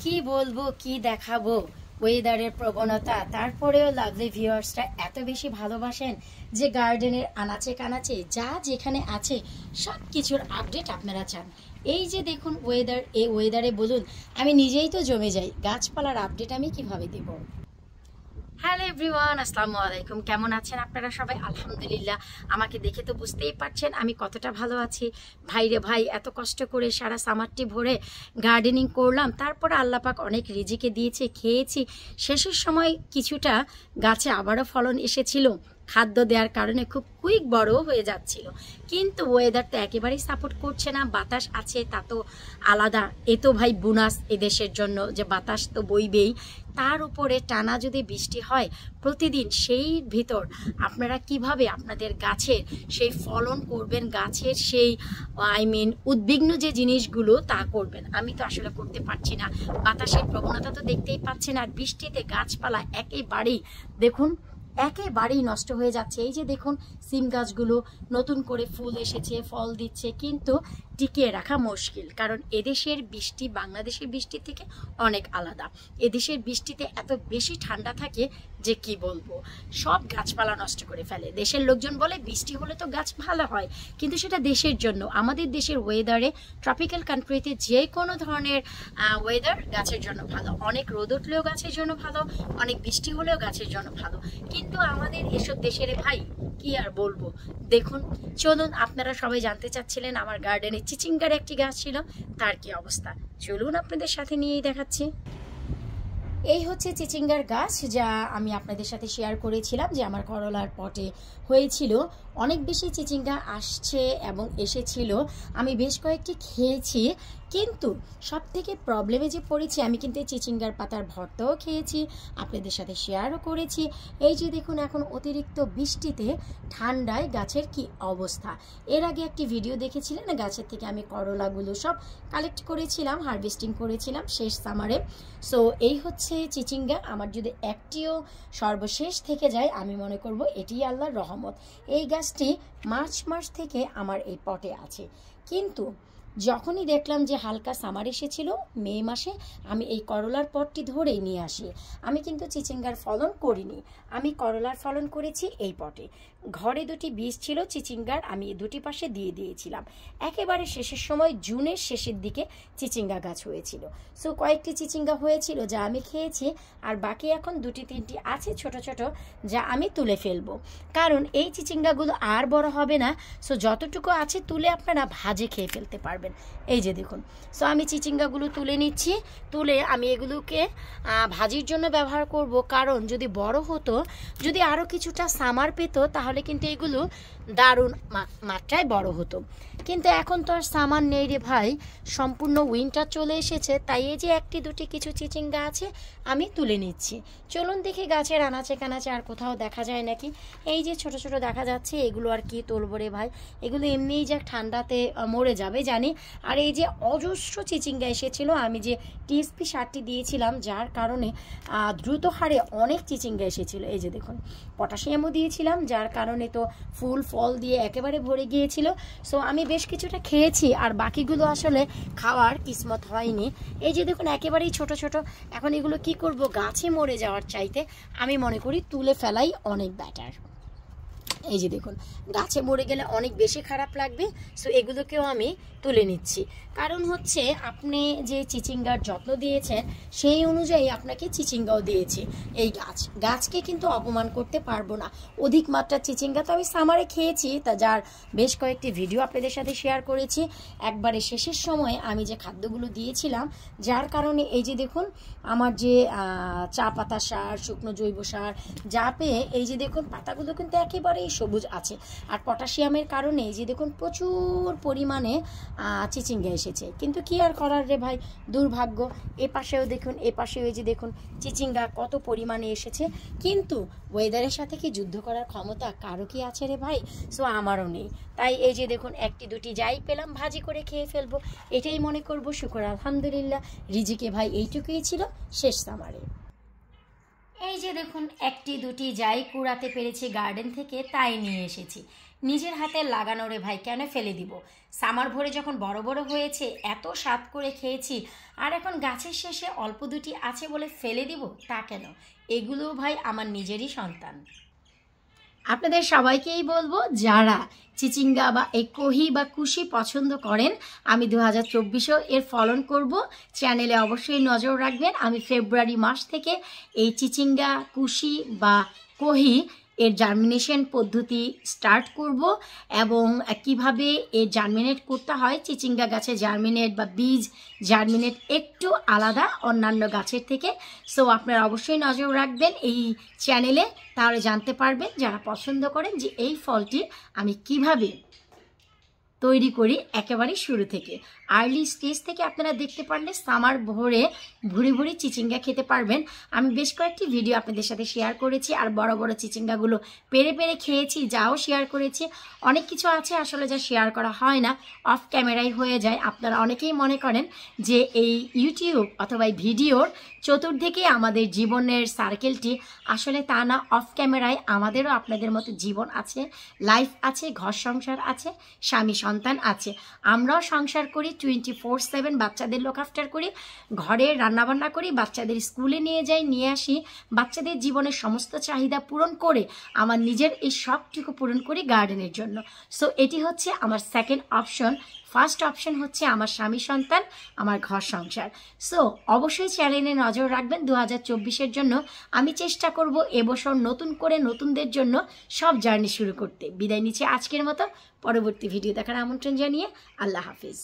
কি বলবো কি দেখাবো ওয়েদারের প্রবণতা। তারপরেও লাভলি ভিউয়ার্সরা এত বেশি ভালোবাসেন যে গার্ডেনের আনাচে কানাচে যা যেখানে আছে সব কিছুর আপডেট আপনারা চান। এই যে দেখুন ওয়েদার, এই ওয়েদারে বলুন আমি নিজেই তো জমে যাই, গাছপালার আপডেট আমি কিভাবে দেব। হ্যালো এভরিওয়ান, আসসালামু আলাইকুম। কেমন আছেন আপনারা সবাই? আলহামদুলিল্লাহ, আমাকে দেখে তো বুঝতেই পারছেন আমি কতটা ভালো আছি। ভাইরে ভাই, এত কষ্ট করে সারা সামারটি ভরে গার্ডেনিং করলাম, তারপরে আল্লাহ পাক অনেক রিজিকে দিয়েছে, খেয়েছি। শেষের সময় কিছুটা গাছে আবারও ফলন এসেছিল, খাদ্য দেওয়ার কারণে খুব কুইক বড় হয়ে যাচ্ছিল। কিন্তু ওয়েদার তো একেবারেই সাপোর্ট করছে না। বাতাস আছে তা তো আলাদা, এ তো ভাই বোনাস এদেশের জন্য যে বাতাস তো বইবেই। তার উপরে টানা যদি বৃষ্টি হয় প্রতিদিন, সেই ভিতর আপনারা কিভাবে আপনাদের গাছের সেই ফলন করবেন, গাছের সেই উদ্বিগ্ন যে জিনিসগুলো তা করবেন। আমি তো আসলে করতে পারছি না, বাতাসের প্রবণতা তো দেখতেই পাচ্ছেন, আর বৃষ্টিতে গাছপালা একেবারেই দেখুন একেবারেই নষ্ট হয়ে যাচ্ছে। এই যে দেখুন সিম গাছগুলো নতুন করে ফুল এসেছে, ফল দিচ্ছে, কিন্তু টিকিয়ে রাখা মুশকিল, কারণ এদেশের বৃষ্টি বাংলাদেশের বৃষ্টির থেকে অনেক আলাদা। এদেশের বৃষ্টিতে এত বেশি ঠান্ডা থাকে যে কি বলবো, সব গাছপালা নষ্ট করে ফেলে। দেশের লোকজন বলে বৃষ্টি হলে তো গাছ ভালো হয়, কিন্তু সেটা দেশের জন্য। আমাদের দেশের ওয়েদারে, ট্রপিক্যাল কান্ট্রিতে যে কোনো ধরনের ওয়েদার গাছের জন্য ভালো। অনেক রোদ উঠলেও গাছের জন্য ভালো, অনেক বৃষ্টি হলেও গাছের জন্য ভালো। কিন্তু আমাদের এসব দেশের ভাই কি আর বলবো। দেখুন, চলুন, আপনারা সবাই জানতে চাচ্ছিলেন আমার গার্ডেনে চিচিঙ্গার একটি গাছ ছিল, তার কি অবস্থা। চলুন আপনাদের সাথে নিয়েই দেখাচ্ছি। এই হচ্ছে চিচিঙ্গার গাছ, যা আমি আপনাদের সাথে শেয়ার করেছিলাম যে আমার করলার পটে হয়েছিল। অনেক বেশি চিচিঙ্গা আসছে এবং এসেছিল, আমি বেশ কয়েকটি খেয়েছি। কিন্তু সব থেকে প্রবলেমে যে পড়েছি, আমি কিন্তু এই চিচিঙ্গার পাতার ভর্তাও খেয়েছি, আপনাদের সাথে শেয়ারও করেছি। এই যে দেখুন এখন অতিরিক্ত বৃষ্টিতে ঠান্ডায় গাছের কি অবস্থা। এর আগে একটি ভিডিও দেখেছিলেন না, গাছের থেকে আমি করলাগুলো সব কালেক্ট করেছিলাম, হারভেস্টিং করেছিলাম শেষ সামারে। সো এই হচ্ছে চিচিঙ্গা। আমার যদি একটিও সর্বশেষ থেকে যায়, আমি মনে করব এটি আল্লাহর রহমত। এই গাছটি মার্চ মাস থেকে আমার এই পটে আছে, কিন্তু যখনই দেখলাম যে হালকা সামার এসেছিল মে মাসে, আমি এই করলার পটটি ধরেই নিয়ে আসি। আমি কিন্তু চিচিঙ্গার ফলন করিনি, আমি করলার ফলন করেছি এই পটে। ঘরে দুটি বীজ ছিল চিচিঙ্গার, আমি দুটি পাশে দিয়ে দিয়েছিলাম। একেবারে শেষের সময় জুনের শেষের দিকে চিচিঙ্গা গাছ হয়েছিল। সো কয়েকটি চিচিঙ্গা হয়েছিল যা আমি খেয়েছি, আর বাকি এখন দুটি তিনটি আছে ছোট ছোট, যা আমি তুলে ফেলবো, কারণ এই চিচিঙ্গাগুলো আর বড় হবে না। সো যতটুকু আছে তুলে আপনারা ভাজে খেয়ে ফেলতে পারবেন। এই যে দেখুন, সো আমি চিচিঙ্গাগুলো তুলে নিচ্ছি, তুলে আমি এগুলোকে ভাজির জন্য ব্যবহার করব। কারণ যদি বড় হতো, যদি আরও কিছুটা সামার পেত, তাহলে কিন্তু এগুলো দারুণ মাত্রায় বড় হতো। কিন্তু এখন তো আর সামার নেই রে ভাই, সম্পূর্ণ উইন্টার চলে এসেছে। তাই এই যে একটি দুটি কিছু চিচিঙ্গা আছে আমি তুলে নিচ্ছি। চলুন দেখি গাছের আনাচে কানাচে আর কোথাও দেখা যায় নাকি। এই যে ছোট ছোট দেখা যাচ্ছে, এগুলো আর কি তুলব রে ভাই, এগুলো এমনিই যা ঠান্ডাতে মরে যাবে জানি। আর এই যে অজস্র চিচিঙ্গা এসেছিল, আমি যে টিএসপি সারটি দিয়েছিলাম, যার কারণে দ্রুত হারে অনেক চিচিঙ্গা এসেছিল। এই যে দেখুন, পটাশিয়ামও দিয়েছিলাম, যার কারণে তো ফুল ফল দিয়ে একেবারে ভরে গিয়েছিল। সো আমি বেশ কিছুটা খেয়েছি, আর বাকিগুলো আসলে খাওয়ার কিসমত হয়নি। এই যে দেখুন একেবারেই ছোট ছোট। এখন এগুলো কি করব, গাছে মরে যাওয়ার চাইতে আমি মনে করি তুলে ফেলাই অনেক বেটার। এই যে দেখুন, গাছে মরে গেলে অনেক বেশি খারাপ লাগবে। সো এগুলোকেও আমি তুলে নিচ্ছি, কারণ হচ্ছে আপনি যে চিচিঙ্গার যত্ন দিয়েছেন সেই অনুযায়ী আপনাকে চিচিঙ্গাও দিয়েছি। এই গাছকে কিন্তু অপমান করতে পারবো না। অধিক মাত্রার চিচিঙ্গা তো আমি সামারে খেয়েছি, তা যার বেশ কয়েকটি ভিডিও আপনাদের সাথে শেয়ার করেছি। একবারে শেষের সময় আমি যে খাদ্যগুলো দিয়েছিলাম, যার কারণে এই যে দেখুন আমার যে চা পাতা সার, শুকনো জৈব সার যা পেয়ে, এই যে দেখুন পাতাগুলো কিন্তু একেবারেই সবুজ আছে। আর পটাশিয়ামের কারণে এই যে দেখুন প্রচুর পরিমাণে চিচিঙ্গা এসেছে। কিন্তু কি আর করার রে ভাই, দুর্ভাগ্য। এ পাশেও দেখুন, এ পাশেও এই যে দেখুন চিচিঙ্গা কত পরিমাণে এসেছে। কিন্তু ওয়েদারের সাথে কি যুদ্ধ করার ক্ষমতা কারো কি আছে রে ভাই? সো আমারও নেই। তাই এই যে দেখুন একটি দুটি যাই পেলাম ভাজি করে খেয়ে ফেলবো, এটাই মনে করব শুকর আলহামদুলিল্লাহ। রিজিকে ভাই এইটুকুই ছিল শেষ সামারে। এই যে দেখুন একটি দুটি যাই কুড়াতে পেরেছি গার্ডেন থেকে, তাই নিয়ে এসেছি। নিজের হাতে লাগানো রে ভাই, কেন ফেলে দিব? সামার ভরে যখন বড় বড় হয়েছে, এত স্বাদ করে খেয়েছি, আর এখন গাছের শেষে অল্প দুটি আছে বলে ফেলে দিব? তা কেন? এগুলো ভাই আমার নিজেরই সন্তান। আপনাদের সবাইকেই বলবো, যারা চিচিঙ্গা বা এই কহি বা কুশি পছন্দ করেন, আমি 2024-এও এর ফলন করব। চ্যানেলে অবশ্যই নজর রাখবেন। আমি ফেব্রুয়ারি মাস থেকে এই চিচিঙ্গা, কুশি বা কহি এর জার্মিনেশন পদ্ধতি স্টার্ট করব, এবং কিভাবে এর জার্মিনেট করতে হয়। চিচিঙ্গা গাছে জার্মিনেট বা বীজ জার্মিনেট একটু আলাদা অন্যান্য গাছের থেকে। সো আপনারা অবশ্যই নজর রাখবেন এই চ্যানেলে, তাহলে জানতে পারবেন যারা পছন্দ করেন যে এই ফলটি আমি কিভাবে তৈরি করি একেবারে শুরু থেকে। আর্লি স্টেজ থেকে আপনারা দেখতে পারলে সামার ভরে ভুড়ি ভুড়ি চিচিঙ্গা খেতে পারবেন। আমি বেশ কয়েকটি ভিডিও আপনাদের সাথে শেয়ার করেছি, আর বড় বড় চিচিঙ্গাগুলো পেরে পেরে খেয়েছি, যাও শেয়ার করেছি। অনেক কিছু আছে আসলে যা শেয়ার করা হয় না, অফ ক্যামেরাই হয়ে যায়। আপনারা অনেকেই মনে করেন যে এই ইউটিউব অথবা এই ভিডিওর চতুর্দিকে আমাদের জীবনের সার্কেলটি, আসলে তা না। অফ ক্যামেরায় আমাদেরও আপনাদের মতো জীবন আছে, লাইফ আছে, ঘর সংসার আছে, স্বামী সন্তান আছে। আমরাও সংসার করি, 24/7 বাচ্চাদের লোক আফটার করি, ঘরে রান্নাবান্না করি, বাচ্চাদের স্কুলে নিয়ে যাই, নিয়ে আসি, বাচ্চাদের জীবনের সমস্ত চাহিদা পূরণ করে আমার নিজের এই শখটুকু পূরণ করি গার্ডেনের জন্য। সো এটি হচ্ছে আমার সেকেন্ড অপশন। ফার্স্ট অপশন হচ্ছে আমার স্বামী সন্তান, আমার ঘর সংসার। সো অবশ্যই চ্যানেলে নজর রাখবেন। 2024-এর জন্য আমি চেষ্টা করব এবছর নতুন করে নতুনদের জন্য সব জার্নি শুরু করতে। বিদায় নিচ্ছি আজকের মতো। পরবর্তী ভিডিও দেখার আমন্ত্রণ জানিয়ে আল্লাহ হাফিজ।